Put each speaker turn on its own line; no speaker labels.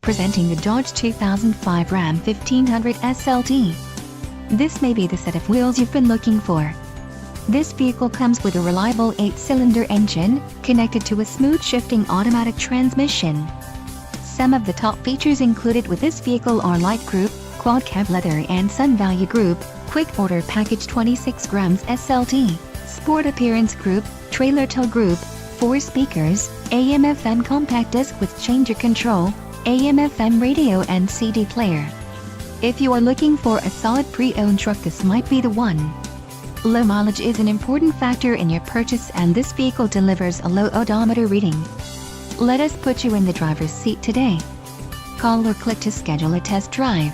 Presenting the Dodge 2005 Ram 1500 SLT. This may be the set of wheels you've been looking for. This vehicle comes with a reliable 8-cylinder engine, connected to a smooth shifting automatic transmission. Some of the top features included with this vehicle are Light Group, Quad Cab Leather and Sun Value Group, Quick Order Package 26 grams SLT, Sport Appearance Group, Trailer Tow Group, 4 speakers, AM/FM compact disc with changer control, AM/FM radio and CD player. If you are looking for a solid pre-owned truck, this might be the one. Low mileage is an important factor in your purchase, and this vehicle delivers a low odometer reading. Let us put you in the driver's seat today. Call or click to schedule a test drive.